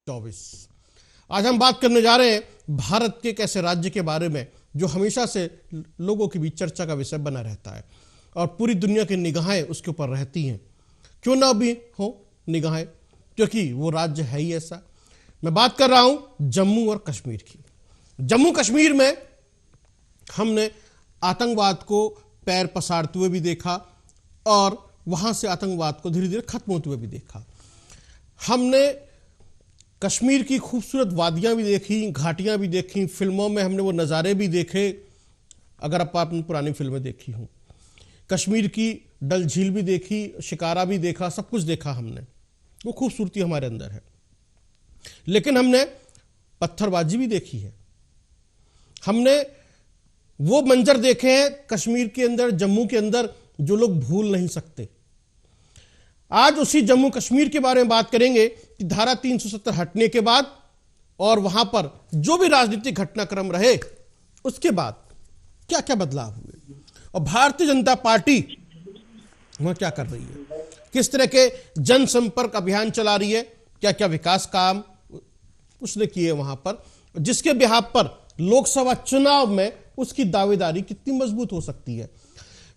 24। आज हम बात करने जा रहे हैं भारत के एक ऐसे राज्य के बारे में जो हमेशा से लोगों के बीच चर्चा का विषय बना रहता है और पूरी दुनिया की निगाहें उसके ऊपर रहती हैं। क्यों ना भी हो निगाहें, क्योंकि वो राज्य है ही ऐसा। मैं बात कर रहा हूं जम्मू और कश्मीर की। जम्मू कश्मीर में हमने आतंकवाद को पैर पसारते हुए भी देखा और वहां से आतंकवाद को धीरे धीरे खत्म होते हुए भी देखा। हमने कश्मीर की खूबसूरत वादियां भी देखी, घाटियां भी देखी, फिल्मों में हमने वो नज़ारे भी देखे, अगर आपने पुरानी फिल्में देखी हों। कश्मीर की डल झील भी देखी, शिकारा भी देखा, सब कुछ देखा हमने। वो खूबसूरती हमारे अंदर है। लेकिन हमने पत्थरबाजी भी देखी है। हमने वो मंजर देखे हैं कश्मीर के अंदर, जम्मू के अंदर, जो लोग भूल नहीं सकते। आज उसी जम्मू कश्मीर के बारे में बात करेंगे कि धारा 370 हटने के बाद और वहां पर जो भी राजनीतिक घटनाक्रम रहे उसके बाद क्या क्या बदलाव हुए और भारतीय जनता पार्टी वहां क्या कर रही है, किस तरह के जनसंपर्क अभियान चला रही है, क्या क्या विकास काम उसने किए वहां पर, जिसके बिहाफ पर लोकसभा चुनाव में उसकी दावेदारी कितनी मजबूत हो सकती है।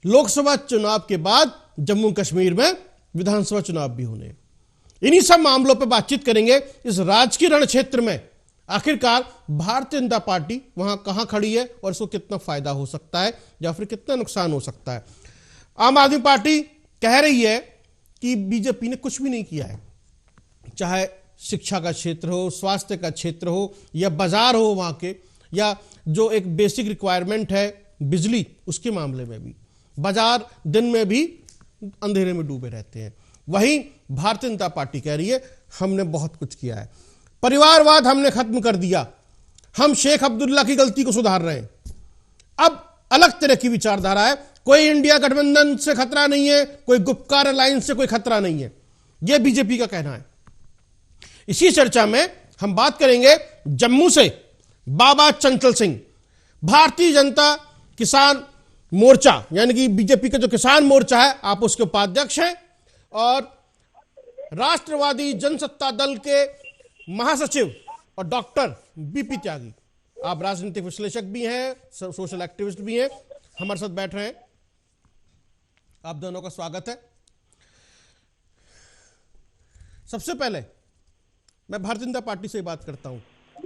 लोकसभा चुनाव के बाद जम्मू कश्मीर में विधानसभा चुनाव भी होने। इन्हीं सब मामलों पर बातचीत करेंगे। इस राजकीय रण क्षेत्र में आखिरकार भारतीय जनता पार्टी वहां कहां खड़ी है और इसको कितना फायदा हो सकता है या फिर कितना नुकसान हो सकता है। आम आदमी पार्टी कह रही है कि बीजेपी ने कुछ भी नहीं किया है, चाहे शिक्षा का क्षेत्र हो, स्वास्थ्य का क्षेत्र हो या बाजार हो वहां के, या जो एक बेसिक रिक्वायरमेंट है बिजली, उसके मामले में भी बाजार दिन में भी अंधेरे में डूबे रहते हैं। वहीं भारतीय जनता पार्टी कह रही है हमने बहुत कुछ किया है, परिवारवाद हमने खत्म कर दिया, हम शेख अब्दुल्ला की गलती को सुधार रहे हैं। अब अलग तरह की विचारधारा है। कोई इंडिया गठबंधन से खतरा नहीं है, कोई गुपकार अलायंस से कोई खतरा नहीं है, यह बीजेपी का कहना है। इसी चर्चा में हम बात करेंगे जम्मू से बाबा चंचल सिंह, भारतीय जनता किसान मोर्चा यानी कि बीजेपी का जो किसान मोर्चा है, आप उसके उपाध्यक्ष हैं और राष्ट्रवादी जनसत्ता दल के महासचिव और डॉक्टर बीपी त्यागी, आप राजनीतिक विश्लेषक भी हैं, सोशल एक्टिविस्ट भी हैं, हमारे साथ बैठ रहे हैं। आप दोनों का स्वागत है। सबसे पहले मैं भारतीय जनता पार्टी से बात करता हूं।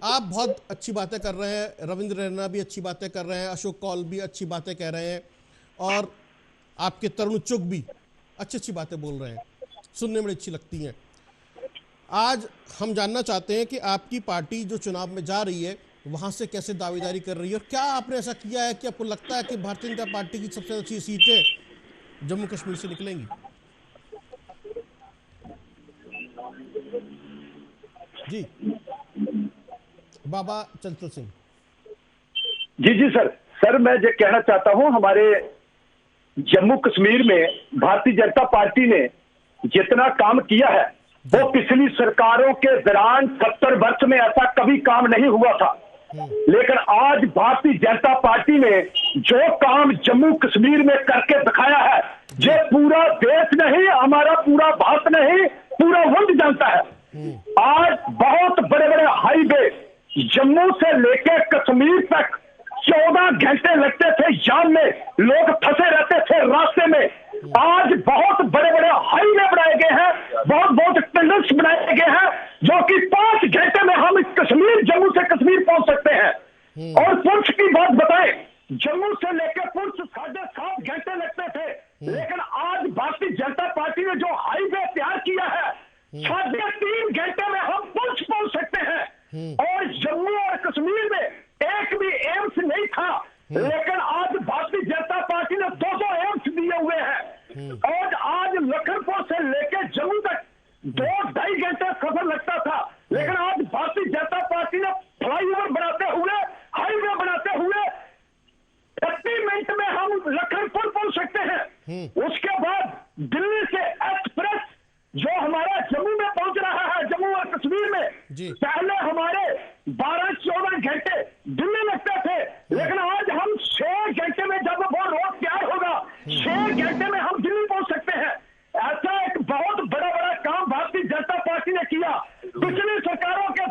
आप बहुत अच्छी बातें कर रहे हैं, रविंद्र रैना भी अच्छी बातें कर रहे हैं, अशोक कौल भी अच्छी बातें कह रहे हैं और आपके तरुण चुग भी अच्छी अच्छी बातें बोल रहे हैं, सुनने में अच्छी लगती हैं। आज हम जानना चाहते हैं कि आपकी पार्टी जो चुनाव में जा रही है वहां से कैसे दावेदारी कर रही है और क्या आपने ऐसा किया है कि आपको लगता है कि भारतीय जनता पार्टी की सबसे अच्छी सीटें जम्मू कश्मीर से निकलेंगी। जी बाबा चंचल सिंह। जी सर मैं ये कहना चाहता हूं, हमारे जम्मू कश्मीर में भारतीय जनता पार्टी ने जितना काम किया है वो पिछली सरकारों के दौरान 70 वर्ष में ऐसा कभी काम नहीं हुआ था। लेकिन आज भारतीय जनता पार्टी ने जो काम जम्मू कश्मीर में करके दिखाया है, ये पूरा देश नहीं, हमारा पूरा भारत नहीं, पूरा वर्ल्ड जानता है। आज बहुत बड़े बड़े हाईवे जम्मू से लेकर कश्मीर तक 14 घंटे लगते थे जाम में, लोग फंसे रहते थे रास्ते में। आज बहुत बड़े बड़े हाईवे बनाए गए हैं, बहुत बहुत टनल्स बनाए गए हैं, जो कि 5 घंटे में हम कश्मीर, जम्मू से कश्मीर पहुंच सकते हैं। और पुंछ की बात बताएं, जम्मू से लेकर पुंछ 7.5 घंटे लगते थे, लेकिन आज भारतीय जनता पार्टी ने जो हाईवे तैयार किया है 3.5 घंटे में हम पुंछ पहुंच सकते हैं। और जम्मू और कश्मीर में एक भी एम्स नहीं था, लेकिन आज भारतीय जनता पार्टी ने 200 एम्स दिए हुए हैं। और आज लखनपुर से लेकर जम्मू तक 2-2.5 घंटे सफर लगता था, लेकिन आज भारतीय जनता पार्टी ने फ्लाईओवर बनाते हुए, हाईवे बनाते हुए 30 मिनट में हम लखनपुर पहुंच सकते हैं। उसके बाद दिल्ली से एक्सप्रेस जो हमारा जम्मू में पहुंच रहा है, जम्मू और कश्मीर में, पहले हमारे 12-14 घंटे दिल्ली लगते थे, लेकिन आज हम 6 घंटे में, जब वो रोड तैयार होगा, 6 घंटे में हम दिल्ली पहुंच सकते हैं। ऐसा एक बहुत बड़ा बड़ा काम भारतीय जनता पार्टी ने किया। पिछली सरकारों के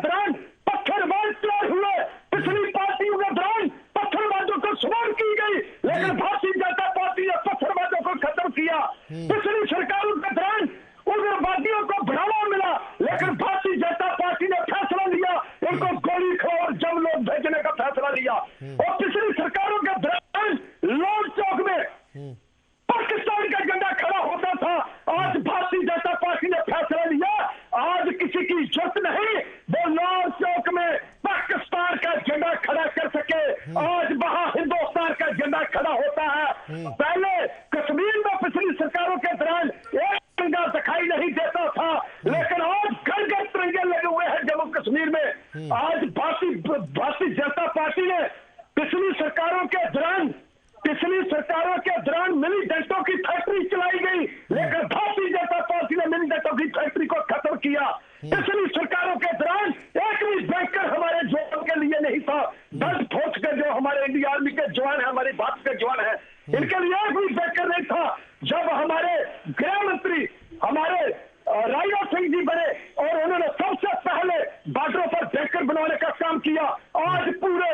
पिछली सरकारों के दौरान एक भी बैंकर हमारे जवान के लिए नहीं था। 10 फौज के जो हमारे इंडियन आर्मी के जवान है, हमारे भारत के जवान है, इनके लिए एक भी बैंकर नहीं था। जब हमारे गृह मंत्री हमारे राजनाथ सिंह जी बने और उन्होंने सबसे पहले बॉर्डरों पर बैंकर बनाने का काम किया, आज पूरे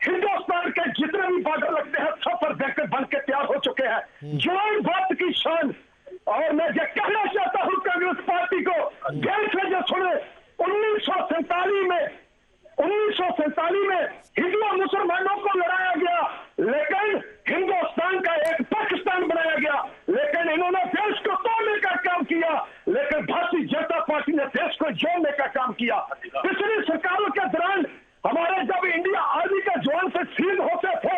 हिंदुस्तान के जितने भी बॉर्डर लगते हैं सब पर बैंकर बन के तैयार हो चुके हैं। जवान बात की शान। और मैं ये कहना चाहता हूं कांग्रेस पार्टी को, गैर से जो सुने, 1947 में हिंदू और मुसलमानों को लड़ाया गया, लेकिन हिंदुस्तान का एक पाकिस्तान बनाया गया, लेकिन इन्होंने देश को तोड़ने का काम किया, लेकिन भारतीय जनता पार्टी ने देश को जोड़ने का काम किया। पिछली सरकारों के दौरान हमारे जब इंडिया आर्मी के जवान से शहीद होते थे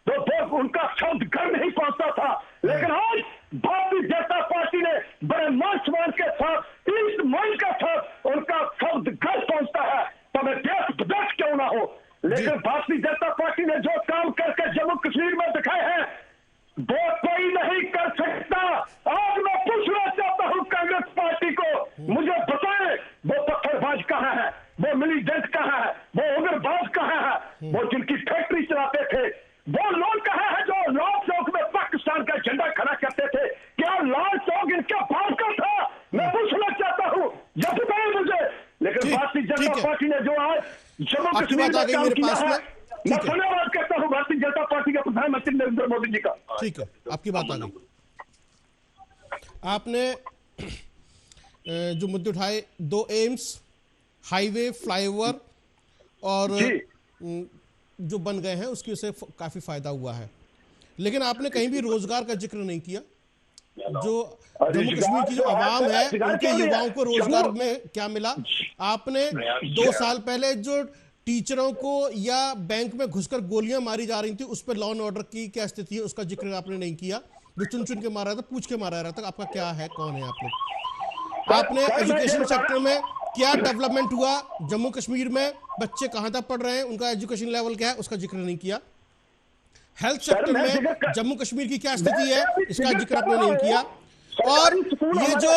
तो उनका शब्द घर नहीं पहुंचता था, लेकिन आज भारतीय जनता पार्टी ने बड़े मान सम्मान के साथ, इस मन के साथ उनका शब्द घर पहुंचता है, तब देश विदेश क्यों ना हो। लेकिन भारतीय जनता पार्टी ने जो काम करके जम्मू कश्मीर में दिखाए हैं वो कोई नहीं कर सकता। आज मैं पूछना चाहता हूं कांग्रेस पार्टी को, मुझे बताएं वो पत्थरबाज कहां है, वो मिलीटेंट कहां है, वो उग्रवाद कहां है, वो जिनकी फैक्ट्री चलाते थे, वो लोग कहां है जो लाल चौक में पाकिस्तान का झंडा खड़ा करते थे? क्या लाल चौक इनके पास का था? मैं पूछना चाहता हूं, जब बताएं मुझे। लेकिन भारतीय जनता पार्टी ने जो आज जम्मू कश्मीर में काम किया है, मैं धन्यवाद करता हूं भारतीय जनता पार्टी के प्रधानमंत्री नरेंद्र मोदी जी का। ठीक है, आपकी बात आ गई। आपने जो मुद्दे उठाए, 2 एम्स, हाईवे, फ्लाईओवर और जो बन गए हैं उसकी वजह से काफी फायदा हुआ है, लेकिन आपने कहीं भी रोजगार का जिक्र नहीं किया। जो जम्मू कश्मीर की जो आवाम है उनके युवाओं को रोजगार में क्या मिला? आपने 2 साल पहले जो टीचरों को या बैंक में घुसकर गोलियां मारी जा रही थी उस पर लॉ एंड ऑर्डर की क्या स्थिति है उसका जिक्र आपने नहीं किया। जो चुन चुन के मारा था, पूछ के मारा रहा था, आपका क्या है, कौन है आप लोग? आपने एजुकेशन सेक्टर में क्या डेवलपमेंट हुआ, जम्मू कश्मीर में बच्चे कहां तक पढ़ रहे हैं, उनका एजुकेशन लेवल क्या है, उसका जिक्र नहीं किया। हेल्थ सेक्टर में जम्मू कश्मीर की क्या स्थिति है, इसका जिक्र आपने नहीं किया। और ये जो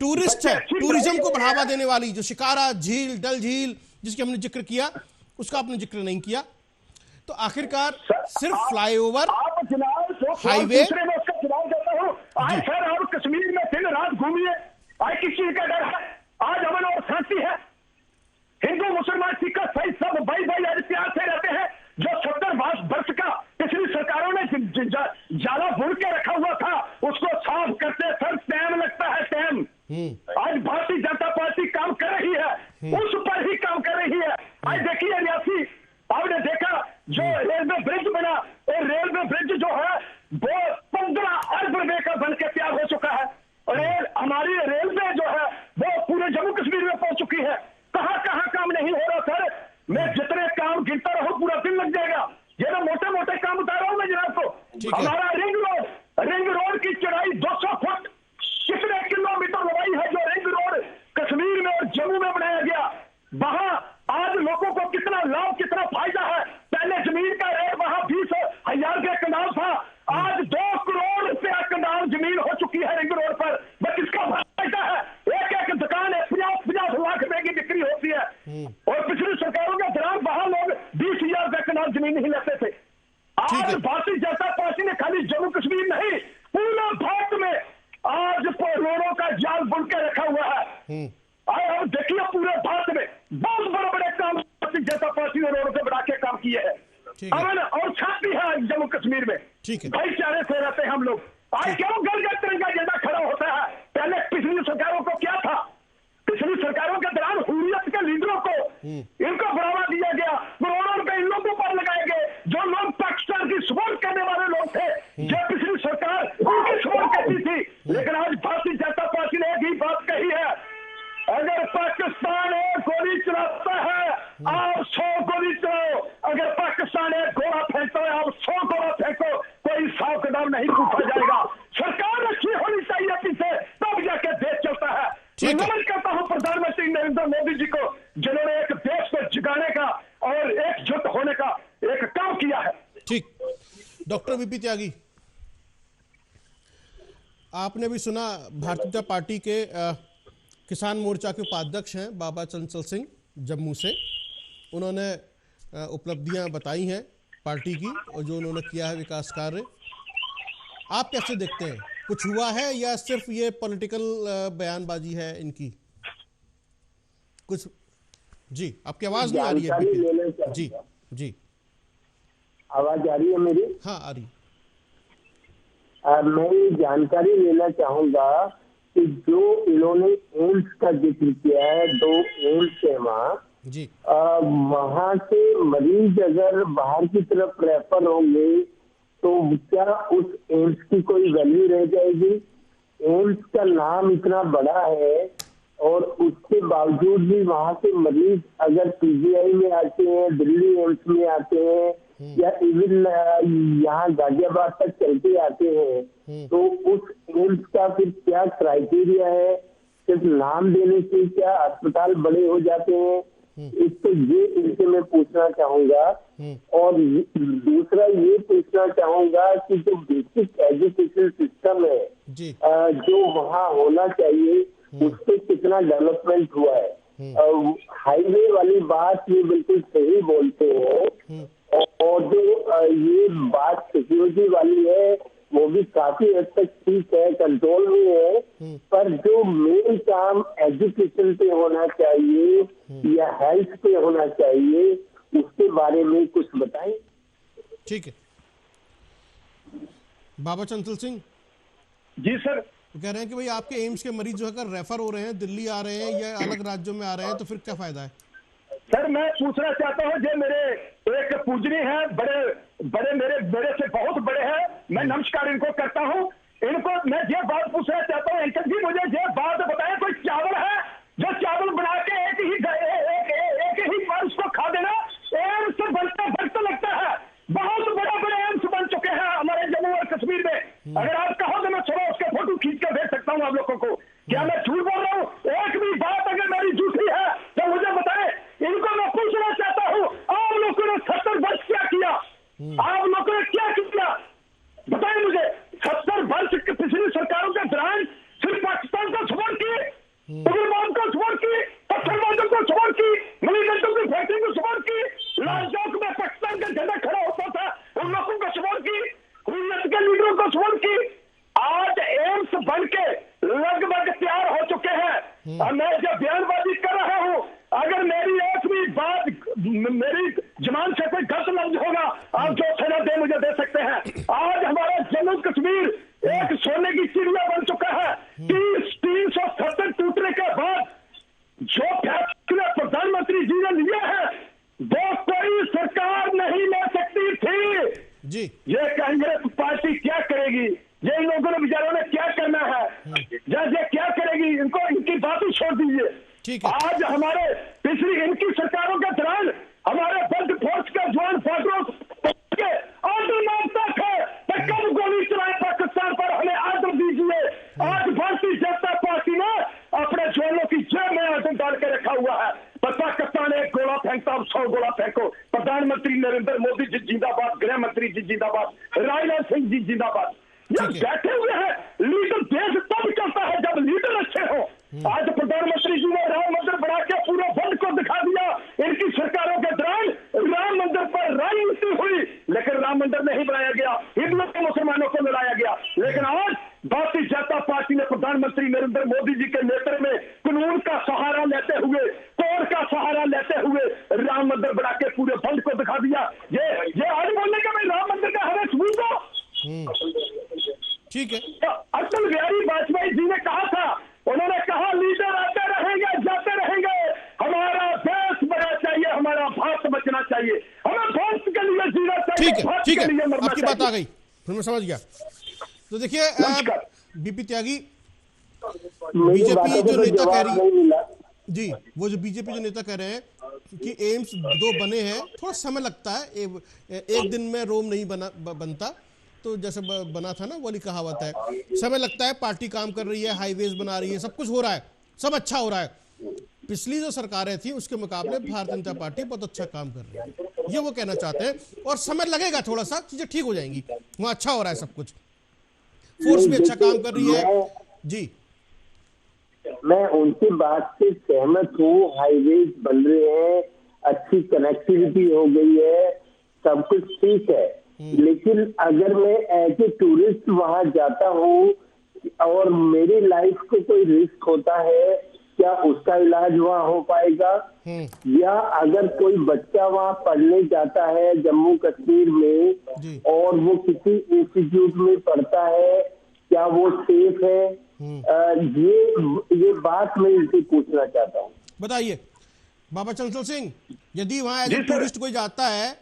टूरिस्ट है, टूरिज्म को बढ़ावा देने वाली जो शिकारा झील, डल झील जिसकी हमने जिक्र किया, उसका आपने जिक्र नहीं किया। तो आखिरकार सिर्फ फ्लाईओवर, हाईवे, आज सर आप कश्मीर में दिन रात घूमिए, आज किस चीज का डर है? आज अमन और शांति है। हिंदू मुसलमान सिख सही सब भाई भाई आज प्यार से रहते हैं। जो 70 वर्ष का पिछली सरकारों ने जाला बुन के रखा हुआ था उसको साफ करते सर टाइम लगता है, टाइम। आज भारतीय जनता पार्टी काम कर रही है, उस पर ही काम कर रही है। आज देखिए रियासी, आपने देखा जो रेलवे ब्रिज बना, और रेलवे ब्रिज जो है वो 15 अरब रुपए का बन के तैयार हो चुका है, और हमारी रेलवे जो है वो पूरे जम्मू कश्मीर में पहुंच चुकी है। कहां कहां काम नहीं हो रहा सर? मैं जितने काम गिनता रहूं पूरा दिन लग जाएगा। ये ना मोटे मोटे काम बता रहा हूं मैं जनाब को। हमारा रिंग रोड की चौड़ाई 200 फुट, कितने किलोमीटर लंबाई है जो रिंग रोड कश्मीर में और जम्मू में बनाया गया। वहां आज लोगों को कितना लाभ, कितना फायदा है। पहले जमीन का रेट वहां 20,000 रुपया कनाल था, आज 2 करोड़ रुपया कनाल जमीन हो चुकी है रिंग रोड पर। बस इसका फायदा है, एक एक दुकान है 50-50 लाख रुपए की बिक्री होती है। और पिछली सरकारों के दौरान वहां लोग 20,000 रुपए कनाल जमीन नहीं लेते थे। आज भारतीय जनता पार्टी ने खाली जम्मू कश्मीर नहीं पूरे भारत में आज रोडों का जाल बुन के रखा हुआ है। और देखिए पूरे भारत में बहुत बड़े बड़े काम भारतीय जनता पार्टी ने रोडों से बढ़ा के काम किए हैं। अमन और शांति है आज जम्मू कश्मीर में, भाईचारे से रहते हैं हम लोग। आज क्यों घर घर तिरंगा झंडा खड़ा होता है? पहले पिछली सरकारों को क्या था? पिछली सरकारों के दौरान हुर्रियत के लीडरों को इनको बढ़ावा दिया गया, करोड़ों रुपए इन लोगों पर लगाए गए। जो लोग पाकिस्तान की सपोर्ट करने वाले लोग थे, जो पिछली सरकार उनकी सपोर्ट करती थी, लेकिन आज भारतीय जनता पार्टी ने एक ही बात कही है, अगर पाकिस्तान एक गोली चलाता है आप 100 गोली चलाओ, अगर पाकिस्तान एक गोला फेंकता है आप 100 गोला फेंको, कोई 100 कदम नहीं पूछा जाएगा। सरकार अच्छी होनी चाहिए पीछे, तब जाके देश चलता है। नमन करता हूं प्रधानमंत्री नरेंद्र मोदी जी को, जिन्होंने एक देश को जगाने का और एकजुट होने का एक काम किया है। ठीक, डॉक्टर बीपी त्यागी, आपने भी सुना भारतीय जनता पार्टी के किसान मोर्चा के उपाध्यक्ष हैं बाबा चंचल सिंह जम्मू से। उन्होंने उपलब्धियां बताई हैं पार्टी की और जो उन्होंने किया है विकास कार्य। आप कैसे देखते हैं, कुछ हुआ है या सिर्फ ये पॉलिटिकल बयानबाजी है इनकी? कुछ जी, आपकी आवाज नहीं आ रही है। जी जी, आवाज आ रही है मेरी? हाँ आ रही। मैं ये जानकारी लेना चाहूंगा कि जो इन्होंने एम्स का जिक्र किया है, 2 एम्स है वहाँ जी, वहाँ से मरीज अगर बाहर की तरफ रेफर होंगे तो क्या उस एम्स की कोई वैल्यू रह जाएगी? एम्स का नाम इतना बड़ा है और उसके बावजूद भी वहाँ से मरीज अगर पीजीआई में आते हैं, दिल्ली एम्स में आते हैं या इवन यहाँ गाजियाबाद तक चलते आते हैं, तो उस एम्स का फिर क्या क्राइटेरिया है? सिर्फ नाम देने से क्या अस्पताल बड़े हो जाते हैं? एक तो ये इनसे मैं पूछना चाहूंगा। और दूसरा ये पूछना चाहूंगा कि जो बेसिक एजुकेशन सिस्टम है जी, जो वहाँ होना चाहिए उस पर कितना डेवलपमेंट हुआ है? हाईवे वाली बात ये बिल्कुल सही बोलते हैं और जो ये बात सिक्योरिटी वाली है वो भी काफी हद तक ठीक है, कंट्रोल में है, पर जो मेन काम एजुकेशन पे होना चाहिए या हेल्थ पे होना चाहिए उसके बारे में कुछ बताएं। ठीक है। बाबा चंचल सिंह जी सर। कह रहे हैं कि भाई आपके एम्स के मरीज जो है रेफर हो रहे हैं, दिल्ली आ रहे हैं या अलग राज्यों में आ रहे हैं, तो फिर क्या फायदा है? सर मैं पूछना चाहता हूँ, जो मेरे एक पूजनी है, बड़े बड़े मेरे से बहुत बड़े हैं, मैं नमस्कार इनको करता हूँ। इनको मैं ये बात पूछना चाहता हूँ, अंकल जी मुझे ये बात बताएं, कोई चावल है जो चावल बना के एक ही बार उसको खा देना? एम्स बढ़ता लगता है, बहुत बड़े बड़े एम्स बन चुके हैं हमारे जम्मू और कश्मीर में। अगर आप कहो तो मैं थोड़ा उसके फोटो खींच कर भेज सकता हूँ आप लोगों को। क्या मैं झूठ बोल रहा हूँ? एक भी बात अगर मेरी झूठी है तो मुझे बताएं। इनको मैं पूछना चाहता हूँ, आप लोगों ने 70 वर्ष क्या किया? आप लोगों ने क्या किया बताएं मुझे। 70 वर्ष पिछली सरकारों के दौरान सिर्फ पाकिस्तान को सपोर्ट किए, उग्रवाद को सपोर्ट की, पत्थरबाजों को सपोर्ट की, मणिकंठों की फैक्ट्री को सपोर्ट की, लाल चौक में पाकिस्तान का झंडा खड़ा होता था उन लोगों को सपोर्ट की, हुर्रियत के लीडरों को सपोर्ट की। आज एम्स बन के लगभग तैयार हो चुके हैं और मैं जब बयानबाजी कर रहा हूँ, अगर मेरी एक भी बात मेरी जबान से कोई गलत लफ्ज होगा आप जो सजा दे मुझे दे सकते हैं। आज हमारा जम्मू कश्मीर एक सोने की चिड़िया बन चुका है। 370 टूटने के बाद जो फैसला प्रधानमंत्री जी ने लिया है वो कोई सरकार नहीं ले सकती थी जी। ये कांग्रेस पार्टी क्या करेगी? ये इन लोगों ने बेचारों ने क्या करना है? ये क्या करेगी? इनको इनकी बात ही छोड़ दीजिए। ठीक है। आज हमारे पिछली इनकी सरकारों के दौरान हमारे बंद फोर्स का जवान बॉर्डरों के ऑर्डर मांगता था कि कब गोली चलाए पाकिस्तान पर, हमें आर्डर दीजिए। आज भारतीय जनता पार्टी ने अपने जवानों की जेब में आर्डर डाल के रखा हुआ है। पाकिस्तान एक गोला फेंकता, 100 गोला फेंको। प्रधानमंत्री नरेंद्र मोदी जी जिंदाबाद, गृह मंत्री जी जिंदाबाद, राजनाथ सिंह जी जिंदाबाद। ये बैठे हुए हैं। लीडर देश तब चलता है जब लीडर अच्छे हो। आज प्रधानमंत्री जी ने राम मंदिर बना के पूरे वर्ल्ड को दिखा दिया। इनकी सरकारों के दौरान राम मंदिर पर राजनीति हुई, लेकिन राम मंदिर नहीं बनाया गया, हिंदुओं को मुसलमानों को लड़ाया गया। लेकिन आज भारतीय जनता पार्टी ने प्रधानमंत्री नरेंद्र मोदी जी के नेतृत्व में कानून का सहारा लेते हुए, कोर्ट का सहारा लेते हुए राम मंदिर बना के पूरे वर्ल्ड को दिखा दिया। ये आज बोलने का भाई राम मंदिर का हर एक सबूत हो। ठीक है। तो अटल बिहारी वाजपेयी जी ने कहा था, उन्होंने कहा लीडर आते रहेंगे जाते रहेंगे, हमारा देश बना चाहिए, हमारा भारत बचना चाहिए, हमें भारत के लिए जीना चाहिए। ठीक है, ठीक है, आपकी बात आ गई, फिर मैं समझ गया। तो देखिए बीपी त्यागी, बीजेपी जो नेता कह रही जी, वो जो बीजेपी जो नेता कह रहे हैं कि एम्स 2 बने हैं, थोड़ा समय लगता है, एक दिन में रोम नहीं बनता, तो जैसे बना था ना वो वाली कहावत है, समय लगता है। पार्टी काम कर रही है, हाईवेज बना रही है, सब कुछ हो रहा है, सब अच्छा हो रहा है। पिछली जो सरकारें थी उसके मुकाबले भारतीय जनता पार्टी बहुत अच्छा काम कर रही है, ये वो कहना चाहते हैं। और समय लगेगा, थोड़ा सा चीजें ठीक हो जाएंगी, वहां अच्छा हो रहा है सब कुछ, फोर्स भी अच्छा काम कर रही है जी। मैं उनकी बात से सहमत हूँ। हाईवेज बन रहे हैं, अच्छी कनेक्टिविटी हो गई है, सब कुछ ठीक है। लेकिन अगर मैं एज ए टूरिस्ट वहां जाता हूँ और मेरी लाइफ को कोई रिस्क होता है, क्या उसका इलाज वहाँ हो पाएगा? या अगर कोई बच्चा वहाँ पढ़ने जाता है जम्मू कश्मीर में और वो किसी इंस्टीट्यूट में पढ़ता है, क्या वो सेफ है? ये बात मैं इनसे पूछना चाहता हूँ। बताइए बाबा चंचल सिंह, यदि वहाँ एज ए टूरिस्ट कोई जाता है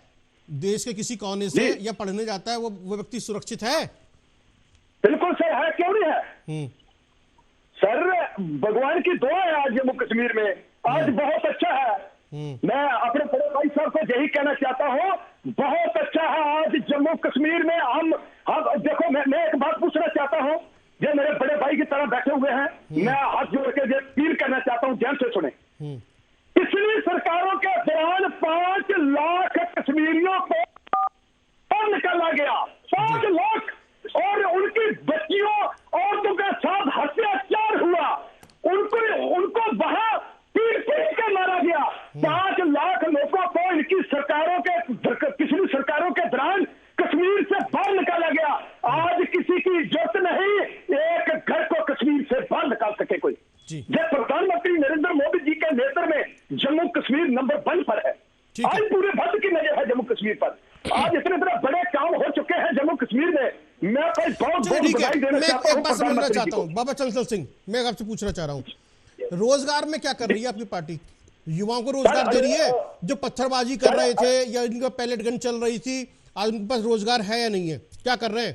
देश के किसी कोने से या पढ़ने जाता है, वो व्यक्ति सुरक्षित है? बिल्कुल सर है, क्यों नहीं है सर। भगवान की दुआ है आज जम्मू कश्मीर में, आज बहुत अच्छा है। मैं अपने बड़े भाई साहब को यही कहना चाहता हूँ, बहुत अच्छा है आज जम्मू कश्मीर में। हम देखो, मैं एक बात पूछना चाहता हूँ, जो मेरे बड़े भाई की तरह बैठे हुए हैं, मैं हाथ जोड़ के अपील करना चाहता हूँ, ध्यान से सुने। पिछली सरकारों के दौरान 5 लाख कश्मीरियों को निकाला गया, 5 लाख, और उनकी बच्चियों औरतों के साथ अत्याचार हुआ, उनको वहां पीट कर मारा गया। 5 लाख लोगों को इनकी सरकारों के, पिछली सरकारों के दौरान कश्मीर से बाहर निकाला गया। आज किसी की इज्जत नहीं, एक घर को कश्मीर से बाहर निकाल सके कोई। जब प्रधानमंत्री नरेंद्र मोदी जी के नेतृत्व में जम्मू कश्मीर नंबर 1 पर है। आज पूरे भारत की नजर है जम्मू कश्मीर पर। आज इतने बड़े काम हो चुके हैं जम्मू कश्मीर में। मैं बहुत बधाई देना चाहता हूँ। बाबा चंचल सिंह, मैं आपसे पूछना चाह रहा हूँ, रोजगार में क्या कर रही है आपकी पार्टी? युवाओं को रोजगार दे रही है? जो पत्थरबाजी कर रहे थे या इनका पैलेट गन चल रही थी, आज उनके पास रोजगार है या नहीं है? क्या कर रहे हैं?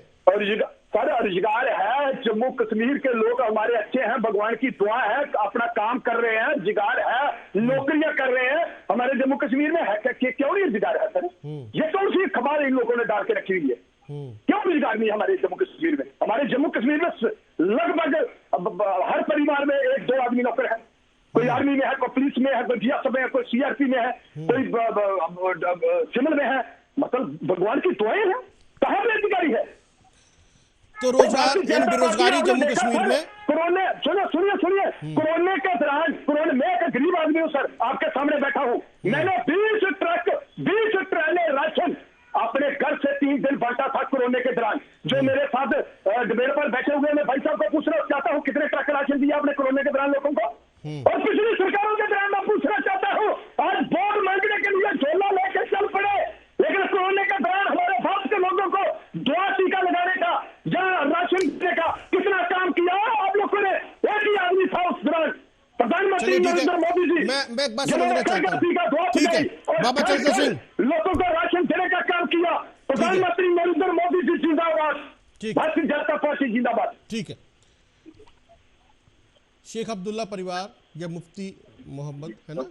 सर रोजगार है, जम्मू कश्मीर के लोग हमारे अच्छे हैं, भगवान की दुआ है, अपना काम कर रहे हैं, रोजगार है, नौकरियां कर रहे हैं हमारे जम्मू कश्मीर में है। क्यों नहीं रोजगार है सर? ये कौन सी खबर इन लोगों ने डाल के रखी हुई है? क्यों रोजगार नहीं हमारे जम्मू कश्मीर में? हमारे जम्मू कश्मीर में लगभग हर परिवार में 1-2 आदमी नौकर है। कोई आर्मी में है, कोई पुलिस में है, कोई बीएसएफ में है, कोई सीआरपी में है, कोई सिविल में है। मतलब भगवान की दुआएं हैं, कहां बेरोजगारी है? तो रोजगार बेरोजगारी जम्मू कश्मीर में कोरोना, सुनिए कोरोना के दौरान, मैं एक गरीब आदमी हूँ सर, आपके सामने बैठा हूँ, मैंने 20 ट्रेलें राशन अपने घर से 3 दिन बांटा था कोरोना के दौरान। जो मेरे साथ डिबेट पर बैठे हुए, मैं भाई साहब को पूछना चाहता हूँ, कितने ट्रक राशन दिया आपने कोरोना के दौरान लोगों को? और पिछली सरकारों के दौरान मैं पूछना चाहता हूँ, आज वोट मांगने के लिए झोला लेकर चल पड़े, लेकिन कोरोना के दौरान हमारे भारत के लोगों को दवा टीका लगाने का या राशन देने का कितना काम किया आप लोगों ने? एक ही आदमी था उस दौरान, प्रधानमंत्री नरेंद्र मोदी जी। मैं एक बात समझना चाहता हूं, ठीक है बाबा चंचल सिंह, लोगों को राशन देने का काम किया, प्रधानमंत्री नरेंद्र मोदी जी जिंदाबाद, भारतीय जनता पार्टी जिंदाबाद। ठीक है। शेख अब्दुल्ला परिवार या मुफ्ती मोहम्मद, है ना,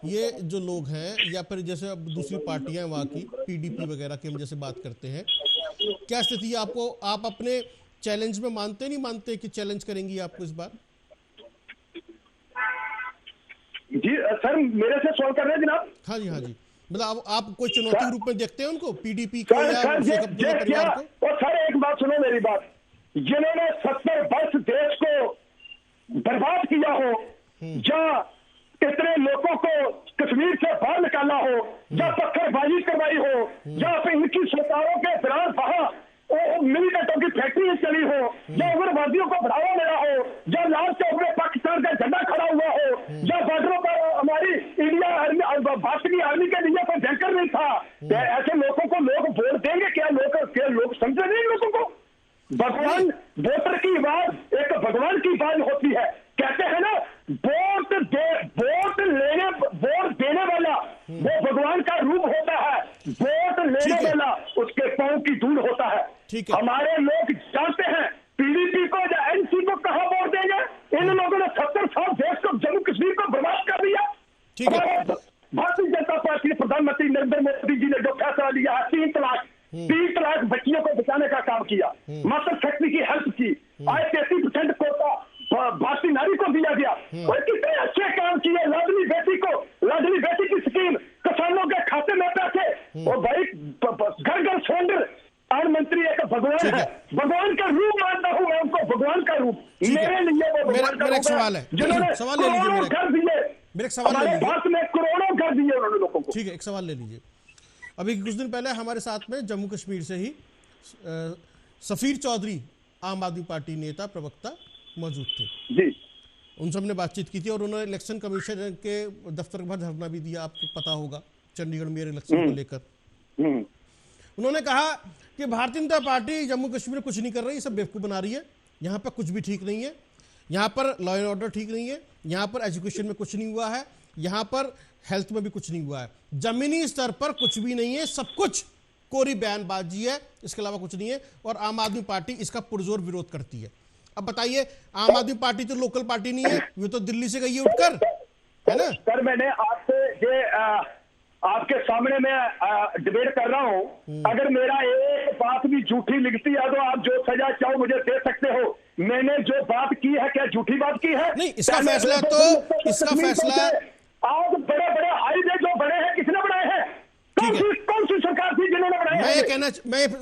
ये जो लोग हैं, या फिर जैसे अब दूसरी पार्टियां वहाँ की पीडीपी वगैरह की हम जैसे बात करते हैं, क्या स्थिति है आपको? आप अपने चैलेंज में मानते नहीं मानते कि चैलेंज करेंगी आपको इस बार? जी सर, मेरे से सवाल कर रहे हैं जनाब? हाँ जी, मतलब आप कोई चुनौती रूप में देखते हैं उनको, पीडीपी को या शेख अब्दुल्ला परिवार को? और सर एक बात सुनो मेरी बात, जिन्होंने 70 वर्ष देश को बर्बाद किया हो, या कितने लोगों को कश्मीर से बाहर निकाला हो, या पत्थरबाजी करवाई हो, या इनकी सरकारों के दौरान वहां मिलिटेंटों की फैक्ट्री चली हो, या उग्रवादियों को बढ़ावा मिला हो, या लाल चौक में पाकिस्तान का झंडा खड़ा हुआ हो, या बॉर्डरों पर हमारी इंडिया आर्मी, भारतीय आर्मी के लिए कोई टैंकर नहीं था, ऐसे लोगों को लोग वोट देंगे क्या? लोग समझे नहीं लोगों को? भगवान, वोटर की आवाज एक भगवान की आवाज होती है। कहते हैं ना, वोट देने वाला वो भगवान का रूप होता है, वोट लेने वाला उसके पांव की धूल होता है। हमारे लोग जानते हैं पीडीपी को या एनसी को कहां वोट देंगे। इन लोगों ने 70 साल देश को, जम्मू कश्मीर को बर्बाद कर दिया। भारतीय जनता पार्टी, प्रधानमंत्री नरेंद्र मोदी जी ने जो फैसला लिया है, 3 तलाक बच्चियों को बचाने का काम किया, मदर शक्ति की हेल्प की, आज 33% कोटा भारतीय नारी को दिया गया, और कितने अच्छे काम किए। लाडली बेटी की स्कीम, किसानों के खाते में पैसे, और भाई घर सिलेंडर। प्रधानमंत्री भगवान है, भगवान का रूप मानता हूँ मैं उनको, भगवान का रूप। मेरे लिए वो भगवान का रूप है। सवाल है, जिन्होंने सवाल ले लीजिए करोड़ों घर दिए, मेरे एक सवाल ले हमारे लीजिए। भारत में करोड़ों घर दिए उन्होंने लोगों को। ठीक है, एक सवाल ले लीजिए। अभी कुछ दिन पहले हमारे साथ में जम्मू कश्मीर से ही सफीर चौधरी, आम आदमी पार्टी नेता प्रवक्ता मौजूद थे जी, उनसे हमने बातचीत की थी और उन्होंने इलेक्शन कमीशन के दफ्तर के बाहर धरना भी दिया, आपको पता होगा, चंडीगढ़ में इलेक्शन को लेकर। उन्होंने कहा कि भारतीय जनता पार्टी जम्मू कश्मीर में कुछ नहीं कर रही, सब बेवकूफ़ बना रही है, यहाँ पर कुछ भी ठीक नहीं है, यहाँ पर लॉ एंड ऑर्डर ठीक नहीं है, यहाँ पर एजुकेशन में कुछ नहीं हुआ है, यहाँ पर हेल्थ में भी कुछ नहीं हुआ है, जमीनी स्तर पर कुछ भी नहीं है, सब कुछ कोरी बयानबाजी है, इसके अलावा कुछ नहीं है। और आम आदमी पार्टी इसका पुरजोर विरोध करती है। अब बताइए, आम आदमी पार्टी तो लोकल पार्टी नहीं है, वो तो दिल्ली से गई है उठकर, है ना? सर मैंने आपसे ये आपके सामने मैं डिबेट कर रहा हूं, अगर मेरा एक बात भी झूठी लिखती है तो आप जो सजा चाहो मुझे दे सकते हो। मैंने जो बात की है क्या झूठी बात की है? नहीं, इसका फैसला तो आज बड़े बड़े हाईवे जो बने हैं किसने बनाए हैं? कौन सी सरकार थी जिन्होंने बनाए?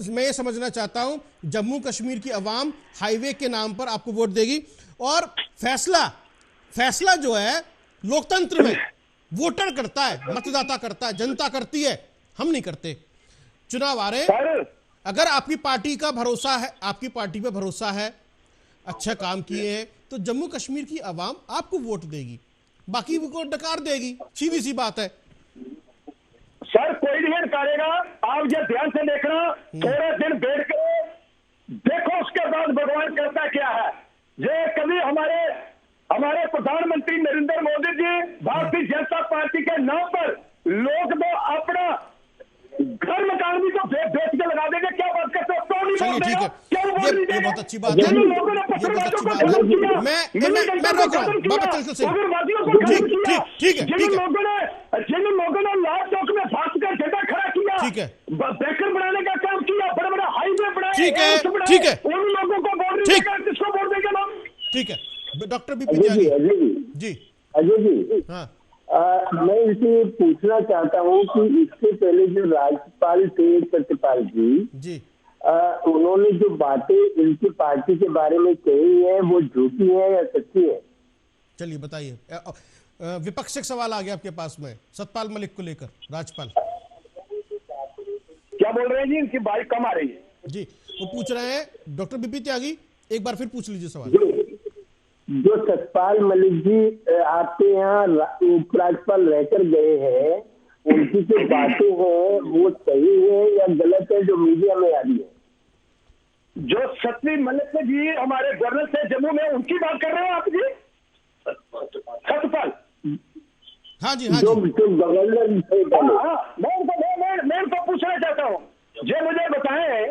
मैं ये समझना चाहता हूं, जम्मू कश्मीर की अवाम हाईवे के नाम पर आपको वोट देगी और फैसला जो है लोकतंत्र में वोटर करता है, मतदाता करता है, जनता करती है, हम नहीं करते। चुनाव आ रहे, अगर आपकी पार्टी का भरोसा है, आपकी पार्टी पे भरोसा है, अच्छा काम किए हैं, तो जम्मू कश्मीर की अवाम आपको वोट देगी, बाकी वो डकार देगी, सीधी सी बात है। सर कोई नहीं नकारेगा, आप ये ध्यान से देखना, थोड़े दिन बैठ कर देखो, उसके बाद भगवान करता क्या है। ये कभी हमारे प्रधानमंत्री नरेंद्र मोदी जी भारतीय जनता पार्टी के नाम पर लोग तो अपना घर मकान भी तो बेच के लगा देंगे, क्या बात करते हो? चलिए ठीक है, ये बहुत अच्छी बात है, ये बहुत अच्छी बात है। मैं रोक रहा हूँ बाबा चंचल सिंह, ठीक है, जिन लोगों ने लाल चौक में फांस कर झंडा खड़ा किया, ठीक है, बेकर बनाने का काम किया, बड़े बड़े हाईवे बनाए, ठीक है, उन लोगों को वोट देगा, किसको वोट देंगे लोग? ठीक है, डॉक्टर बीपी त्यागी जी। अजय जी, हाँ, मैं इसे पूछना चाहता हूँ कि इससे पहले जो राज्यपाल थे सत्यपाल जी, उन्होंने जो बातें इनकी पार्टी के बारे में कही है वो झूठी है या सच्ची है? चलिए बताइए। विपक्ष एक सवाल आ गया आपके पास में सतपाल मलिक को लेकर, राज्यपाल क्या बोल रहे हैं जी? इनकी बात कम आ रही है जी, वो पूछ रहे हैं डॉक्टर बीपी त्यागी, एक बार फिर पूछ लीजिए सवाल। जो सतपाल मलिक जी आपके यहाँ उपराज्यपाल रहकर गए हैं, उनकी जो बातें हैं वो सही है या गलत है जो मीडिया में आ रही है? जो सतपाल मलिक जी हमारे गवर्नर से जम्मू में, उनकी बात कर रहे हैं आप जी? सतपाल, हाँ जी, हाँ जो जी, गवर्नर मैं उनको पूछना चाहता हूँ, जो मुझे बताएं,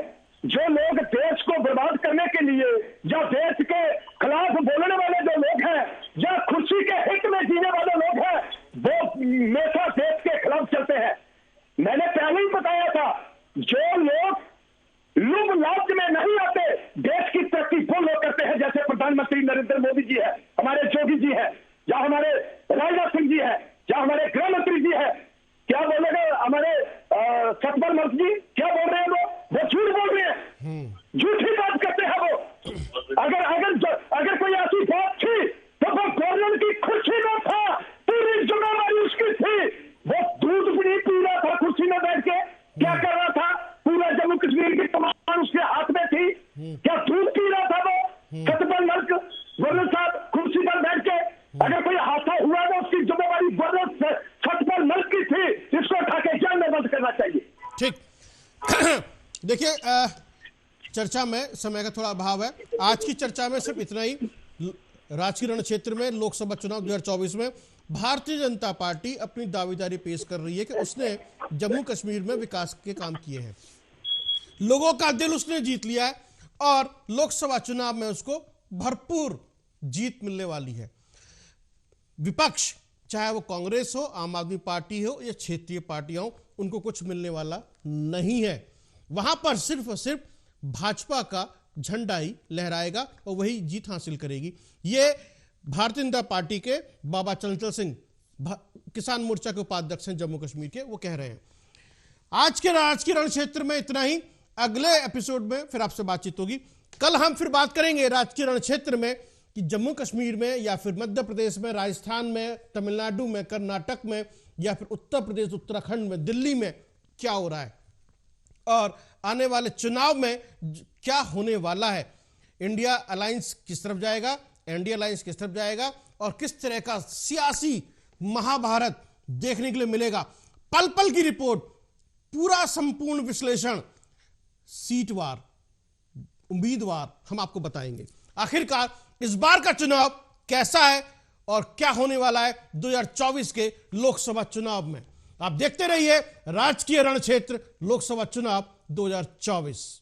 जो लोग देश को बर्बाद करने के लिए या देश के खिलाफ बोलने वाले जो लोग हैं या खुशी के हित में जीने वाले लोग हैं, वो हमेशा देश के खिलाफ चलते हैं। मैंने पहले ही बताया था, जो लोग लुभ लाभ में नहीं आते, देश की तरक्की वो लोग करते हैं, जैसे प्रधानमंत्री नरेंद्र मोदी जी है, हमारे योगी जी है, या हमारे राजनाथ सिंह जी है, या हमारे गृह मंत्री जी है। क्या बोलेगा हमारे सतपाल मलिक जी? क्या बोल रहे हैं वो झूठ बोल रहे हैं, झूठी बात करते हैं वो। अगर कोई ऐसी बात थी तो वो गवर्नर की कुर्सी में था, पूरी जिम्मेदारी उसकी थी। वो दूध भी नहीं पी रहा था कुर्सी में बैठ के, क्या कर रहा था? पूरा जम्मू कश्मीर की कमान उसके हाथ में थी, क्या दूध पी रहा था वो सतपाल मलिक गवर्नर साहब कुर्सी पर बैठ के? अगर कोई हादसा हुआ तो उसकी जिम्मेदारी गवर्नर सतपाल मलिक की थी, इसको उठा के जेल में बंद करना चाहिए। ठीक देखिए, चर्चा में समय का थोड़ा अभाव है, आज की चर्चा में सिर्फ इतना ही। राजकीय रण क्षेत्र में लोकसभा चुनाव 2024 में भारतीय जनता पार्टी अपनी दावेदारी पेश कर रही है कि उसने जम्मू कश्मीर में विकास के काम किए हैं, लोगों का दिल उसने जीत लिया है और लोकसभा चुनाव में उसको भरपूर जीत मिलने वाली है। विपक्ष, चाहे वो कांग्रेस हो, आम आदमी पार्टी हो या क्षेत्रीय पार्टियां हो, उनको कुछ मिलने वाला नहीं है। वहां पर सिर्फ और सिर्फ भाजपा का झंडा ही लहराएगा और वही जीत हासिल करेगी। ये भारतीय जनता पार्टी के बाबा चंचल सिंह, किसान मोर्चा के उपाध्यक्ष हैं जम्मू कश्मीर के, वो कह रहे हैं। आज के राजकीय रण क्षेत्र में इतना ही। अगले एपिसोड में फिर आपसे बातचीत होगी। कल हम फिर बात करेंगे राजकीय रण क्षेत्र में कि जम्मू कश्मीर में या फिर मध्य प्रदेश में, राजस्थान में, तमिलनाडु में, कर्नाटक में या फिर उत्तर प्रदेश, उत्तराखंड में, दिल्ली में क्या हो रहा है और आने वाले चुनाव में क्या होने वाला है। इंडिया अलायंस किस तरफ जाएगा, एनडीए अलायंस किस तरफ जाएगा और किस तरह का सियासी महाभारत देखने के लिए मिलेगा। पल पल की रिपोर्ट, पूरा संपूर्ण विश्लेषण, सीटवार, उम्मीदवार हम आपको बताएंगे। आखिरकार इस बार का चुनाव कैसा है और क्या होने वाला है 2024 के लोकसभा चुनाव में। आप देखते रहिए राजकीय रणक्षेत्र लोकसभा चुनाव 2024।